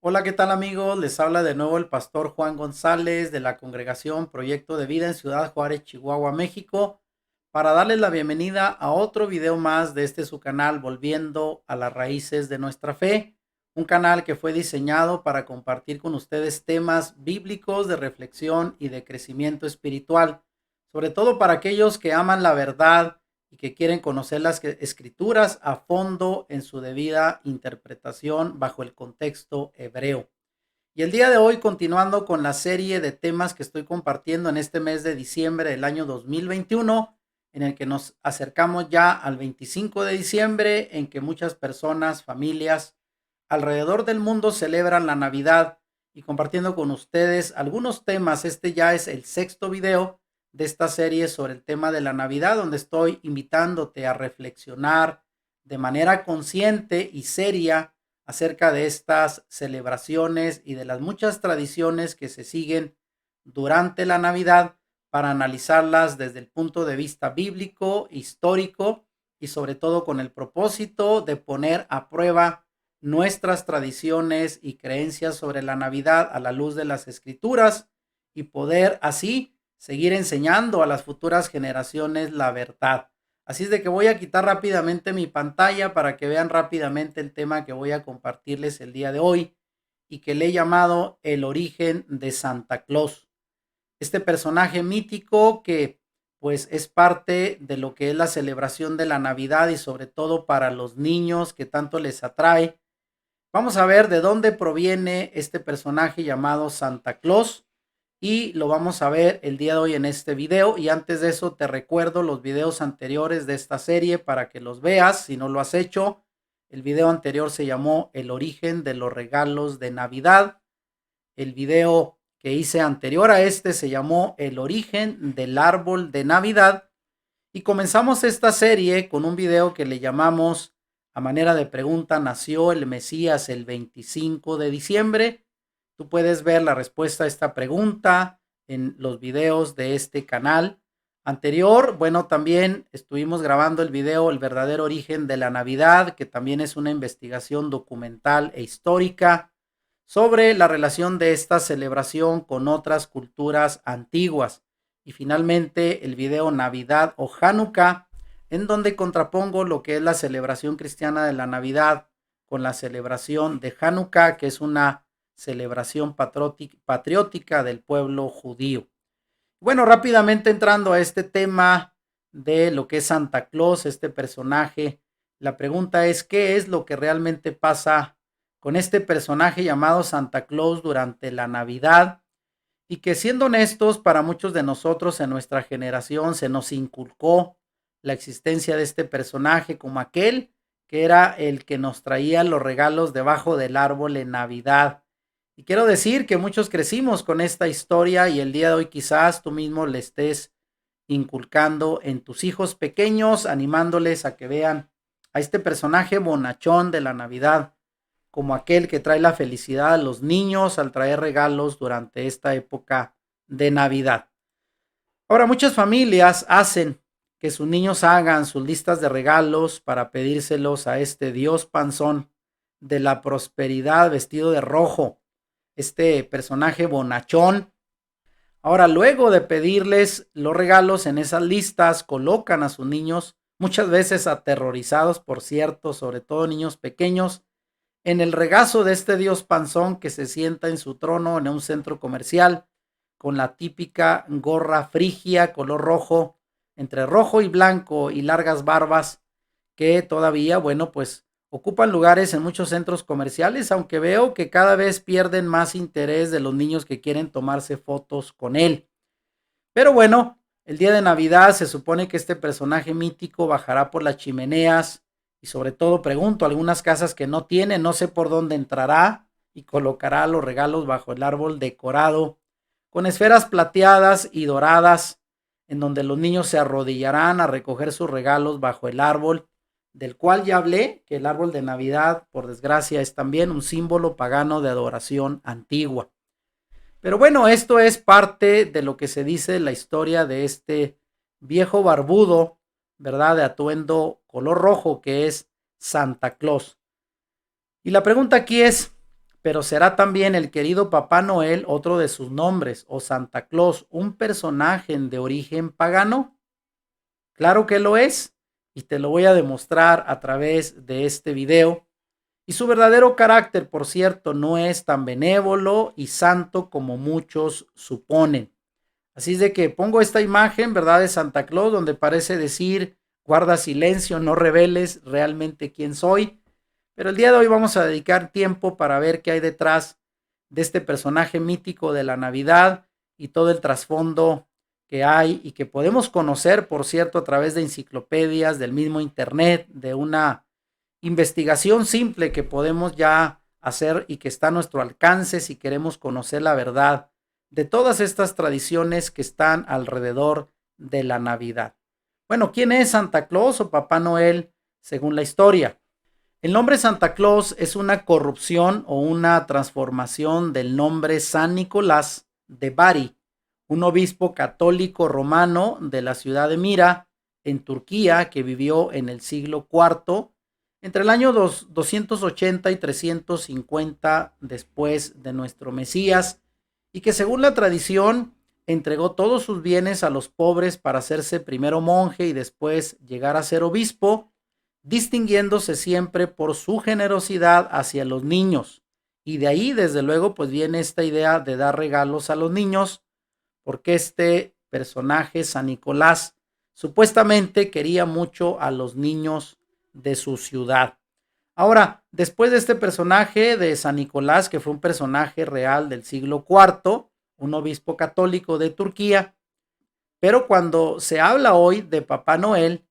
Hola, ¿qué tal amigos? Les habla de nuevo el pastor Juan González de la congregación Proyecto de Vida en Ciudad Juárez, Chihuahua, México, para darles la bienvenida a otro video más de su canal Volviendo a las Raíces de Nuestra Fe, un canal que fue diseñado para compartir con ustedes temas bíblicos de reflexión y de crecimiento espiritual, sobre todo para aquellos que aman la verdad y que quieren conocer las escrituras a fondo en su debida interpretación bajo el contexto hebreo. Y el día de hoy, continuando con la serie de temas que estoy compartiendo en este mes de diciembre del año 2021, en el que nos acercamos ya al 25 de diciembre, en que muchas personas, familias alrededor del mundo celebran la Navidad, y compartiendo con ustedes algunos temas. Este ya es el sexto video de esta serie sobre el tema de la Navidad, donde estoy invitándote a reflexionar de manera consciente y seria acerca de estas celebraciones y de las muchas tradiciones que se siguen durante la Navidad, para analizarlas desde el punto de vista bíblico, histórico, y sobre todo con el propósito de poner a prueba nuestras tradiciones y creencias sobre la Navidad a la luz de las Escrituras, y poder así seguir enseñando a las futuras generaciones la verdad. Así es de que voy a quitar rápidamente mi pantalla para que vean rápidamente el tema que voy a compartirles el día de hoy, y que le he llamado el origen de Santa Claus. Este personaje mítico que pues es parte de lo que es la celebración de la Navidad, y sobre todo para los niños que tanto les atrae. Vamos a ver de dónde proviene este personaje llamado Santa Claus, y lo vamos a ver el día de hoy en este video. Y antes de eso te recuerdo los videos anteriores de esta serie para que los veas si no lo has hecho. El video anterior se llamó El origen de los regalos de Navidad. El video que hice anterior a este se llamó El origen del árbol de Navidad. Y comenzamos esta serie con un video que le llamamos, a manera de pregunta: ¿nació el Mesías el 25 de diciembre? Tú puedes ver la respuesta a esta pregunta en los videos de este canal anterior. Bueno, también estuvimos grabando el video El verdadero origen de la Navidad, que también es una investigación documental e histórica sobre la relación de esta celebración con otras culturas antiguas. Y finalmente el video Navidad o Hanukkah, en donde contrapongo lo que es la celebración cristiana de la Navidad con la celebración de Hanukkah, que es una celebración patriótica del pueblo judío. Bueno, rápidamente entrando a este tema de lo que es Santa Claus, este personaje, la pregunta es: ¿qué es lo que realmente pasa con este personaje llamado Santa Claus durante la Navidad? Y que, siendo honestos, para muchos de nosotros en nuestra generación se nos inculcó la existencia de este personaje como aquel que era el que nos traía los regalos debajo del árbol en Navidad. Y quiero decir que muchos crecimos con esta historia, y el día de hoy quizás tú mismo le estés inculcando en tus hijos pequeños, animándoles a que vean a este personaje bonachón de la Navidad como aquel que trae la felicidad a los niños al traer regalos durante esta época de Navidad. Ahora, muchas familias hacen que sus niños hagan sus listas de regalos para pedírselos a este Dios panzón de la prosperidad vestido de rojo, este personaje bonachón. Ahora, luego de pedirles los regalos en esas listas, colocan a sus niños, muchas veces aterrorizados, por cierto, sobre todo niños pequeños, en el regazo de este Dios panzón que se sienta en su trono en un centro comercial con la típica gorra frigia color rojo, entre rojo y blanco, y largas barbas, que todavía, bueno, pues ocupan lugares en muchos centros comerciales, aunque veo que cada vez pierden más interés de los niños que quieren tomarse fotos con él. Pero bueno, el día de Navidad se supone que este personaje mítico bajará por las chimeneas, y sobre todo pregunto, algunas casas que no tienen, no sé por dónde entrará, y colocará los regalos bajo el árbol decorado con esferas plateadas y doradas, en donde los niños se arrodillarán a recoger sus regalos bajo el árbol, del cual ya hablé, que el árbol de Navidad, por desgracia, es también un símbolo pagano de adoración antigua. Pero bueno, esto es parte de lo que se dice la historia de este viejo barbudo, ¿verdad? De atuendo color rojo, que es Santa Claus. Y la pregunta aquí es: pero será también el querido Papá Noel otro de sus nombres, o Santa Claus, un personaje de origen pagano. Claro que lo es, y te lo voy a demostrar a través de este video. Y su verdadero carácter, por cierto, no es tan benévolo y santo como muchos suponen. Así es de que pongo esta imagen, ¿verdad?, de Santa Claus, donde parece decir, guarda silencio, no reveles realmente quién soy. Pero el día de hoy vamos a dedicar tiempo para ver qué hay detrás de este personaje mítico de la Navidad y todo el trasfondo que hay y que podemos conocer, por cierto, a través de enciclopedias, del mismo internet, de una investigación simple que podemos ya hacer y que está a nuestro alcance si queremos conocer la verdad de todas estas tradiciones que están alrededor de la Navidad. Bueno, ¿quién es Santa Claus o Papá Noel según la historia? El nombre Santa Claus es una corrupción o una transformación del nombre San Nicolás de Bari, un obispo católico romano de la ciudad de Mira, en Turquía, que vivió en el siglo IV, entre el año 280 y 350 después de nuestro Mesías, y que según la tradición entregó todos sus bienes a los pobres para hacerse primero monje y después llegar a ser obispo, distinguiéndose siempre por su generosidad hacia los niños. Y de ahí, desde luego, pues viene esta idea de dar regalos a los niños, porque este personaje, San Nicolás, supuestamente quería mucho a los niños de su ciudad. Ahora, después de este personaje de San Nicolás, que fue un personaje real del siglo IV, un obispo católico de Turquía, pero cuando se habla hoy de Papá Noel,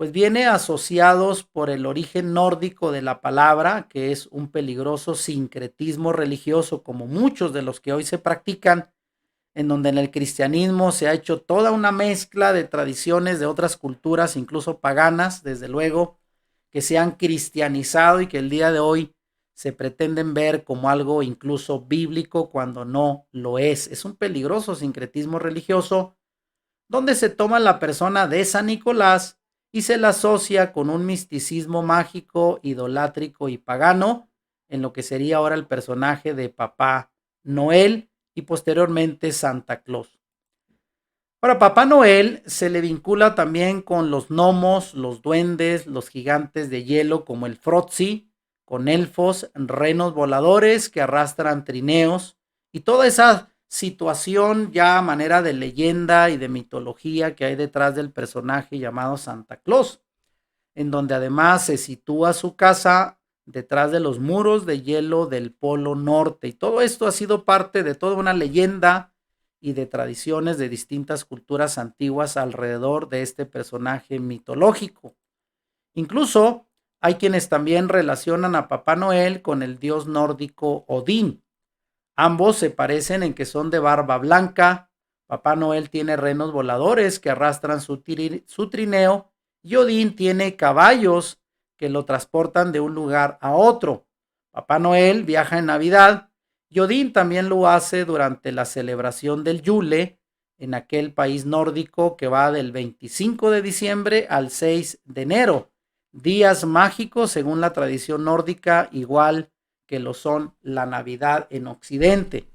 pues viene asociados por el origen nórdico de la palabra, que es un peligroso sincretismo religioso como muchos de los que hoy se practican, en donde en el cristianismo se ha hecho toda una mezcla de tradiciones de otras culturas, incluso paganas, desde luego, que se han cristianizado y que el día de hoy se pretenden ver como algo incluso bíblico cuando no lo es. Es un peligroso sincretismo religioso donde se toma la persona de San Nicolás y se la asocia con un misticismo mágico, idolátrico y pagano, en lo que sería ahora el personaje de Papá Noel y posteriormente Santa Claus. Ahora, Papá Noel se le vincula también con los gnomos, los duendes, los gigantes de hielo como el Frozzi, con elfos, renos voladores que arrastran trineos y toda esa situación ya a manera de leyenda y de mitología que hay detrás del personaje llamado Santa Claus, en donde además se sitúa su casa detrás de los muros de hielo del Polo Norte. Y todo esto ha sido parte de toda una leyenda y de tradiciones de distintas culturas antiguas alrededor de este personaje mitológico. Incluso hay quienes también relacionan a Papá Noel con el dios nórdico Odín. Ambos se parecen en que son de barba blanca. Papá Noel tiene renos voladores que arrastran su trineo y Odín tiene caballos que lo transportan de un lugar a otro. Papá Noel viaja en Navidad y Odín también lo hace durante la celebración del Yule en aquel país nórdico que va del 25 de diciembre al 6 de enero. Días mágicos según la tradición nórdica, igual que lo son la Navidad en Occidente.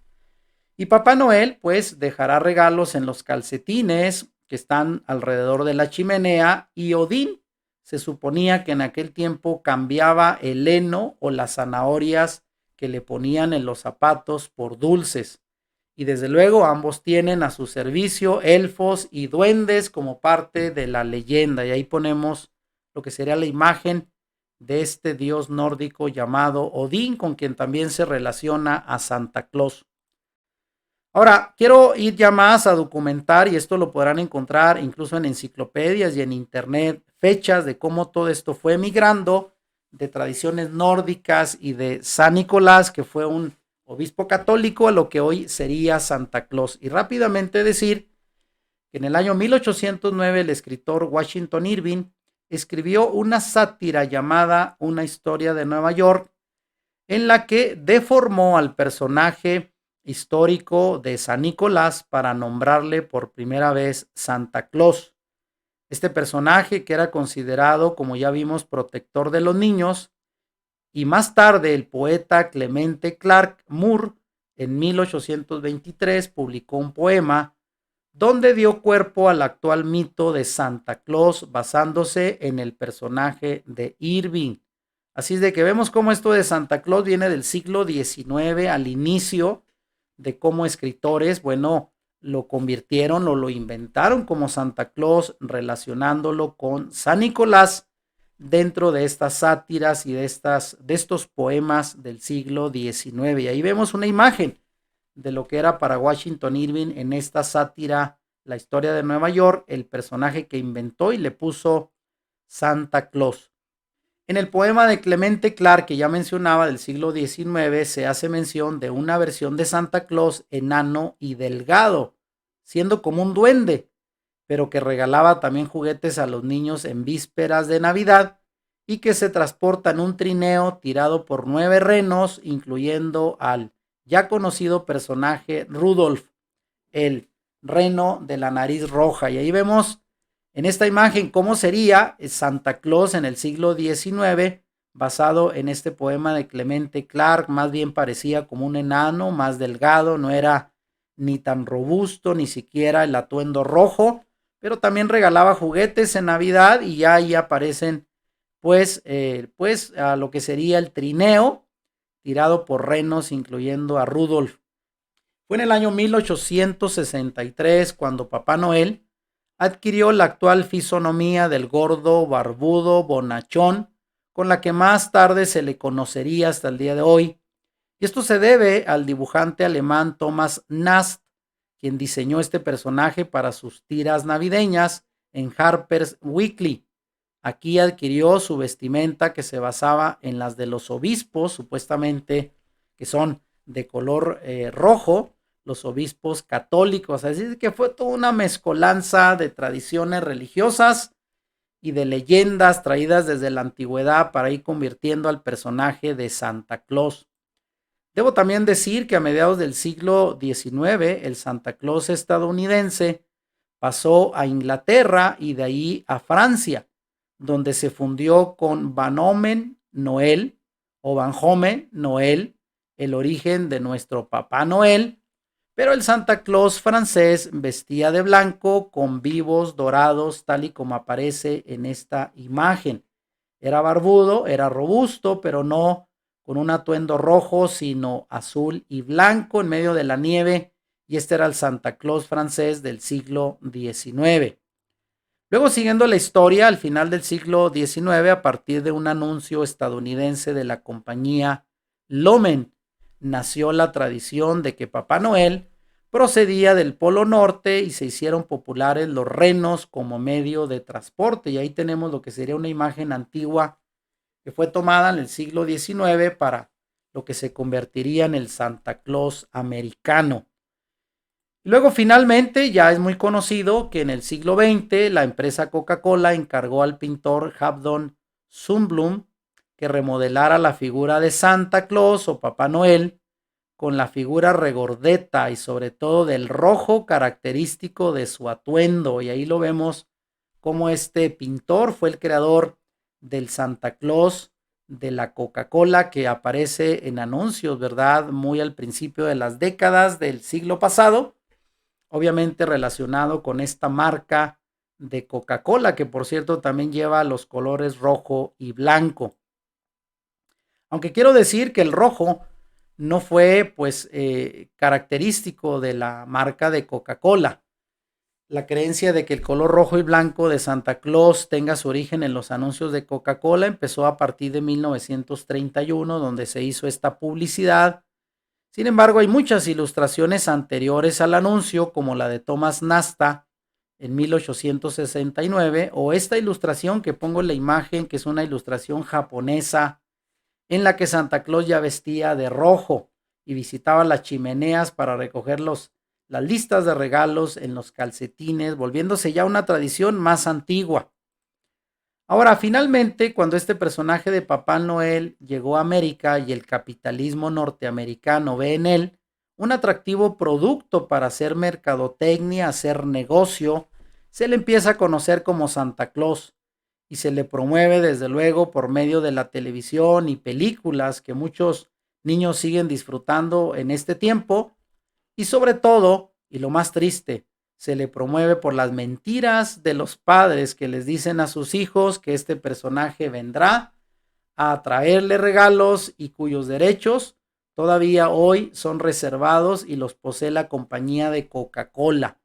Y Papá Noel pues dejará regalos en los calcetines que están alrededor de la chimenea y Odín se suponía que en aquel tiempo cambiaba el heno o las zanahorias que le ponían en los zapatos por dulces. Y desde luego ambos tienen a su servicio elfos y duendes como parte de la leyenda. Y ahí ponemos lo que sería la imagen de este dios nórdico llamado Odín, con quien también se relaciona a Santa Claus. Ahora, quiero ir ya más a documentar, y esto lo podrán encontrar incluso en enciclopedias y en internet, fechas de cómo todo esto fue migrando de tradiciones nórdicas y de San Nicolás, que fue un obispo católico, a lo que hoy sería Santa Claus. Y rápidamente decir que en el año 1809 el escritor Washington Irving escribió una sátira llamada Una historia de Nueva York, en la que deformó al personaje histórico de San Nicolás para nombrarle por primera vez Santa Claus. Este personaje, que era considerado, como ya vimos, protector de los niños, Y más tarde el poeta Clemente Clark Moore en 1823 publicó un poema donde dio cuerpo al actual mito de Santa Claus basándose en el personaje de Irving. Así es de que vemos cómo esto de Santa Claus viene del siglo XIX al inicio de cómo escritores, bueno, lo convirtieron o lo inventaron como Santa Claus relacionándolo con San Nicolás dentro de estas sátiras y de estos poemas del siglo XIX. Y ahí vemos una imagen de lo que era para Washington Irving en esta sátira, la historia de Nueva York, el personaje que inventó y le puso Santa Claus. En el poema de Clemente Clark, que ya mencionaba del siglo XIX, se hace mención de una versión de Santa Claus enano y delgado, siendo como un duende, pero que regalaba también juguetes a los niños en vísperas de Navidad y que se transporta en un trineo tirado por 9 renos, incluyendo al ya conocido personaje Rudolf, el reno de la nariz roja. Y ahí vemos en esta imagen cómo sería Santa Claus en el siglo XIX, basado en este poema de Clemente Clark. Más bien parecía como un enano, más delgado, no era ni tan robusto, ni siquiera el atuendo rojo, pero también regalaba juguetes en Navidad y ya ahí aparecen pues a lo que sería el trineo tirado por renos, incluyendo a Rudolf. Fue en el año 1863 cuando Papá Noel adquirió la actual fisonomía del gordo, barbudo, bonachón, con la que más tarde se le conocería hasta el día de hoy. Y esto se debe al dibujante alemán Thomas Nast, quien diseñó este personaje para sus tiras navideñas en Harper's Weekly. Aquí adquirió su vestimenta que se basaba en las de los obispos, supuestamente que son de color rojo, los obispos católicos. Así que fue toda una mezcolanza de tradiciones religiosas y de leyendas traídas desde la antigüedad para ir convirtiendo al personaje de Santa Claus. Debo también decir que a mediados del siglo XIX, el Santa Claus estadounidense pasó a Inglaterra y de ahí a Francia, donde se fundió con Van Omen Noel o Van Home Noel, el origen de nuestro Papá Noel, pero el Santa Claus francés vestía de blanco con vivos dorados, tal y como aparece en esta imagen. Era barbudo, era robusto, pero no con un atuendo rojo, sino azul y blanco en medio de la nieve, y este era el Santa Claus francés del siglo XIX. Luego, siguiendo la historia, al final del siglo XIX, a partir de un anuncio estadounidense de la compañía Lomen, nació la tradición de que Papá Noel procedía del Polo Norte y se hicieron populares los renos como medio de transporte. Y ahí tenemos lo que sería una imagen antigua que fue tomada en el siglo XIX para lo que se convertiría en el Santa Claus americano. Luego, finalmente, ya es muy conocido que en el siglo XX la empresa Coca-Cola encargó al pintor Hampton Sundblom que remodelara la figura de Santa Claus o Papá Noel con la figura regordeta y sobre todo del rojo característico de su atuendo. Y ahí lo vemos como este pintor fue el creador del Santa Claus de la Coca-Cola que aparece en anuncios, ¿verdad? Muy al principio de las décadas del siglo pasado, obviamente relacionado con esta marca de Coca-Cola, que por cierto también lleva los colores rojo y blanco. Aunque quiero decir que el rojo no fue pues característico de la marca de Coca-Cola. La creencia de que el color rojo y blanco de Santa Claus tenga su origen en los anuncios de Coca-Cola empezó a partir de 1931, donde se hizo esta publicidad. Sin embargo, hay muchas ilustraciones anteriores al anuncio, como la de Thomas Nasta en 1869, o esta ilustración que pongo en la imagen, que es una ilustración japonesa, en la que Santa Claus ya vestía de rojo y visitaba las chimeneas para recoger las listas de regalos en los calcetines, volviéndose ya una tradición más antigua. Ahora, finalmente, cuando este personaje de Papá Noel llegó a América y el capitalismo norteamericano ve en él un atractivo producto para hacer mercadotecnia, hacer negocio, se le empieza a conocer como Santa Claus. y se le promueve desde luego por medio de la televisión y películas que muchos niños siguen disfrutando en este tiempo. Y sobre todo, y lo más triste, se le promueve por las mentiras de los padres que les dicen a sus hijos que este personaje vendrá a traerle regalos y cuyos derechos todavía hoy son reservados y los posee la compañía de Coca-Cola.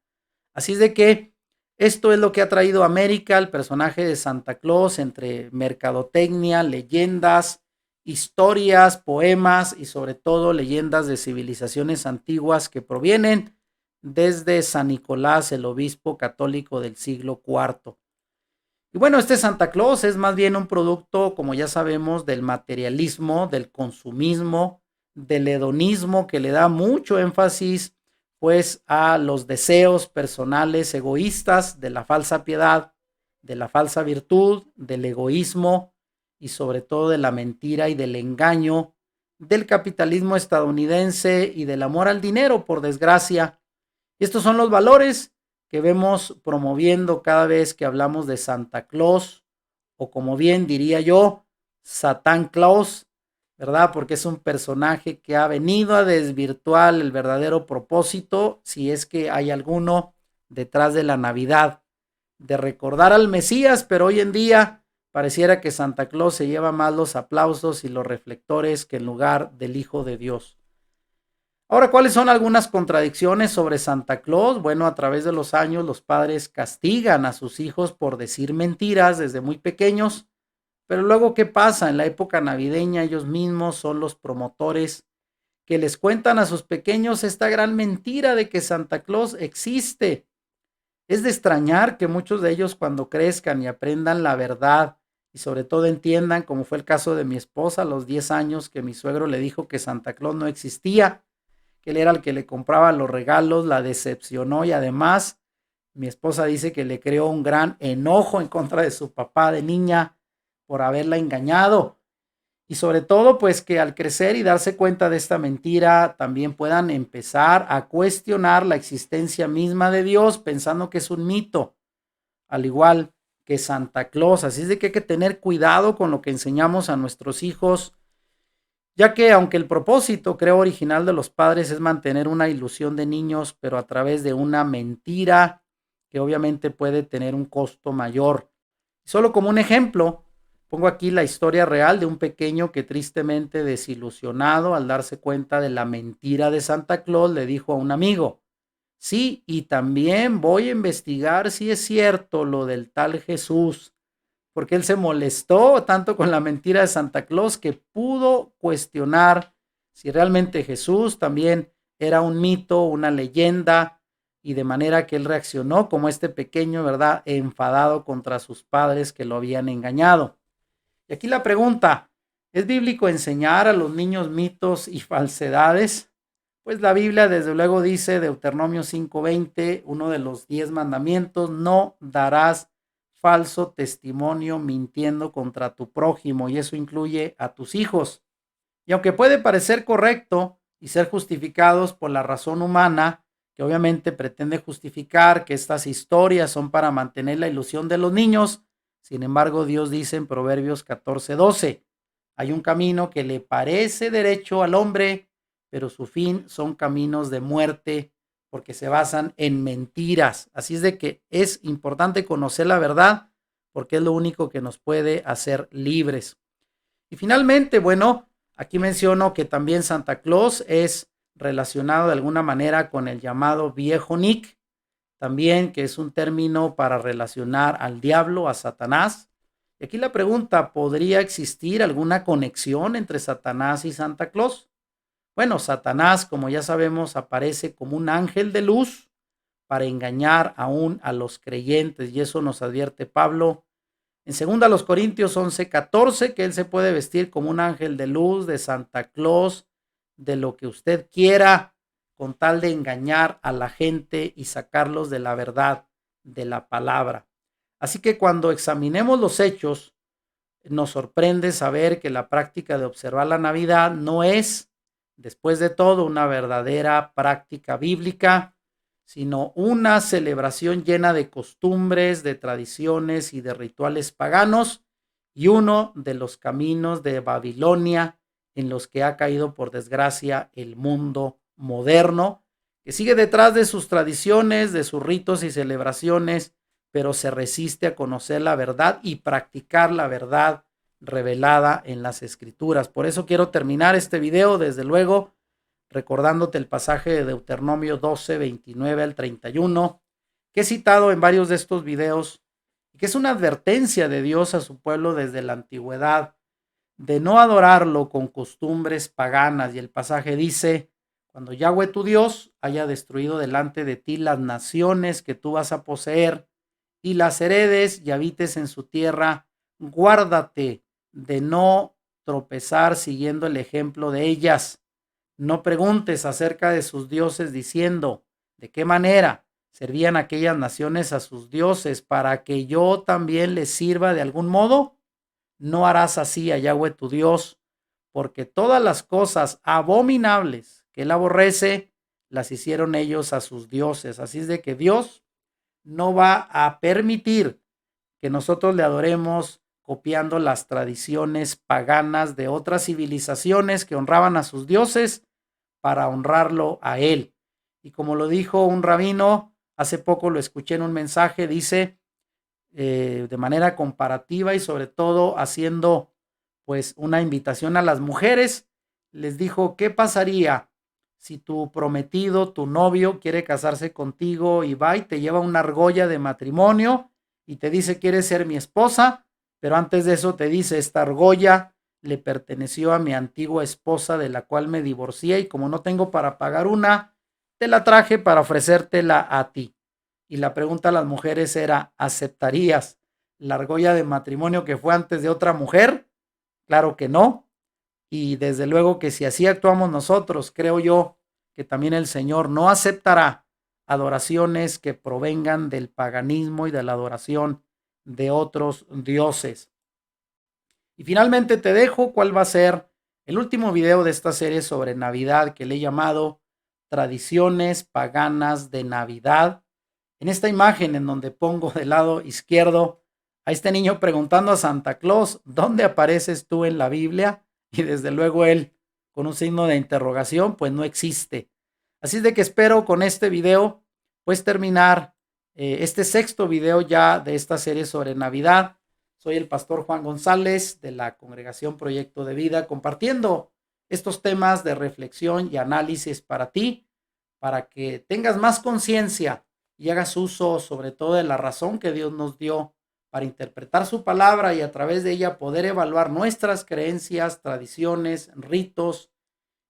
Así es de que esto es lo que ha traído a América el personaje de Santa Claus entre mercadotecnia, leyendas, historias, poemas y sobre todo leyendas de civilizaciones antiguas que provienen desde San Nicolás, el obispo católico del siglo IV. Y bueno, este Santa Claus es más bien un producto, como ya sabemos, del materialismo, del consumismo, del hedonismo, que le da mucho énfasis pues a los deseos personales egoístas, de la falsa piedad, de la falsa virtud, del egoísmo y sobre todo de la mentira y del engaño, del capitalismo estadounidense y del amor al dinero, por desgracia. Y estos son los valores que vemos promoviendo cada vez que hablamos de Santa Claus, o como bien diría yo, Satán Claus, ¿verdad? Porque es un personaje que ha venido a desvirtuar el verdadero propósito, si es que hay alguno detrás de la Navidad, de recordar al Mesías, pero hoy en día pareciera que Santa Claus se lleva más los aplausos y los reflectores que en lugar del Hijo de Dios. Ahora, ¿cuáles son algunas contradicciones sobre Santa Claus? Bueno, a través de los años los padres castigan a sus hijos por decir mentiras desde muy pequeños, pero luego, ¿qué pasa? En la época navideña ellos mismos son los promotores que les cuentan a sus pequeños esta gran mentira de que Santa Claus existe. Es de extrañar que muchos de ellos cuando crezcan y aprendan la verdad y sobre todo entiendan, como fue el caso de mi esposa a los 10 años, que mi suegro le dijo que Santa Claus no existía, que él era el que le compraba los regalos, la decepcionó y además mi esposa dice que le creó un gran enojo en contra de su papá de niña por haberla engañado. Y sobre todo, pues que al crecer y darse cuenta de esta mentira, también puedan empezar a cuestionar la existencia misma de Dios, pensando que es un mito, al igual que Santa Claus. Así es de que hay que tener cuidado con lo que enseñamos a nuestros hijos, ya que aunque el propósito, creo, original de los padres es mantener una ilusión de niños, pero a través de una mentira que obviamente puede tener un costo mayor. Solo como un ejemplo, pongo aquí la historia real de un pequeño que tristemente desilusionado al darse cuenta de la mentira de Santa Claus le dijo a un amigo: sí, y también voy a investigar si es cierto lo del tal Jesús, porque él se molestó tanto con la mentira de Santa Claus que pudo cuestionar si realmente Jesús también era un mito, una leyenda, y de manera que él reaccionó como este pequeño, ¿verdad?, enfadado contra sus padres que lo habían engañado. Y aquí la pregunta: ¿es bíblico enseñar a los niños mitos y falsedades? Pues la Biblia desde luego dice, Deuteronomio 5:20, uno de los 10 mandamientos: no darás falso testimonio mintiendo contra tu prójimo, y eso incluye a tus hijos. Y aunque puede parecer correcto y ser justificados por la razón humana, que obviamente pretende justificar que estas historias son para mantener la ilusión de los niños, sin embargo Dios dice en Proverbios 14:12, hay un camino que le parece derecho al hombre, pero su fin son caminos de muerte, porque se basan en mentiras. Así es de que es importante conocer la verdad, porque es lo único que nos puede hacer libres. Y finalmente, bueno, aquí menciono que también Santa Claus es relacionado de alguna manera con el llamado viejo Nick, también que es un término para relacionar al diablo, a Satanás. Y aquí la pregunta: ¿podría existir alguna conexión entre Satanás y Santa Claus? Bueno, Satanás, como ya sabemos, aparece como un ángel de luz para engañar aún a los creyentes, y eso nos advierte Pablo en 2 Corintios 11:14, que él se puede vestir como un ángel de luz, de Santa Claus, de lo que usted quiera, con tal de engañar a la gente y sacarlos de la verdad de la palabra. Así que cuando examinemos los hechos, nos sorprende saber que la práctica de observar la Navidad no es, después de todo, una verdadera práctica bíblica, sino una celebración llena de costumbres, de tradiciones y de rituales paganos, y uno de los caminos de Babilonia en los que ha caído por desgracia el mundo moderno, que sigue detrás de sus tradiciones, de sus ritos y celebraciones, pero se resiste a conocer la verdad y practicar la verdad revelada en las Escrituras. Por eso quiero terminar este video, desde luego, recordándote el pasaje de Deuteronomio 12, 29 al 31, que he citado en varios de estos videos, que es una advertencia de Dios a su pueblo desde la antigüedad, de no adorarlo con costumbres paganas. Y el pasaje dice: cuando Yahweh tu Dios haya destruido delante de ti las naciones que tú vas a poseer y las heredes y habites en su tierra, guárdate de no tropezar siguiendo el ejemplo de ellas. No preguntes acerca de sus dioses diciendo: ¿de qué manera servían aquellas naciones a sus dioses para que yo también les sirva de algún modo? No harás así a Yahweh tu Dios, porque todas las cosas abominables que él aborrece las hicieron ellos a sus dioses. Así es de que Dios no va a permitir que nosotros le adoremos copiando las tradiciones paganas de otras civilizaciones que honraban a sus dioses para honrarlo a él. Y como lo dijo un rabino, hace poco lo escuché en un mensaje, dice, de manera comparativa y sobre todo haciendo pues una invitación a las mujeres, les dijo: ¿qué pasaría si tu prometido, tu novio, quiere casarse contigo y va y te lleva una argolla de matrimonio y te dice: ¿quieres ser mi esposa? Pero antes de eso te dice: esta argolla le perteneció a mi antigua esposa de la cual me divorcié y como no tengo para pagar una, te la traje para ofrecértela a ti. Y la pregunta a las mujeres era: ¿aceptarías la argolla de matrimonio que fue antes de otra mujer? Claro que no. Y desde luego que si así actuamos nosotros, creo yo que también el Señor no aceptará adoraciones que provengan del paganismo y de la adoración de otros dioses. Y finalmente te dejo cuál va a ser el último video de esta serie sobre Navidad, que le he llamado Tradiciones Paganas de Navidad. En esta imagen en donde pongo del lado izquierdo a este niño preguntando a Santa Claus: ¿dónde apareces tú en la Biblia? Y desde luego él, con un signo de interrogación, pues no existe. Así es de que espero con este video pues terminar este sexto video ya de esta serie sobre Navidad. Soy el pastor Juan González de la Congregación Proyecto de Vida, compartiendo estos temas de reflexión y análisis para ti, para que tengas más conciencia y hagas uso sobre todo de la razón que Dios nos dio para interpretar su palabra y a través de ella poder evaluar nuestras creencias, tradiciones, ritos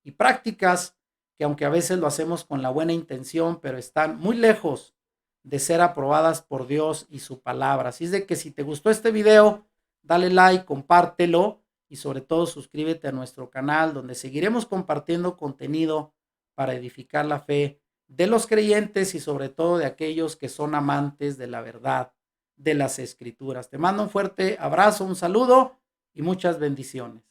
y prácticas que, aunque a veces lo hacemos con la buena intención, pero están muy lejos de ser aprobadas por Dios y su palabra. Así es de que si te gustó este video, dale like, compártelo y sobre todo suscríbete a nuestro canal, donde seguiremos compartiendo contenido para edificar la fe de los creyentes y sobre todo de aquellos que son amantes de la verdad de las Escrituras. Te mando un fuerte abrazo, un saludo y muchas bendiciones.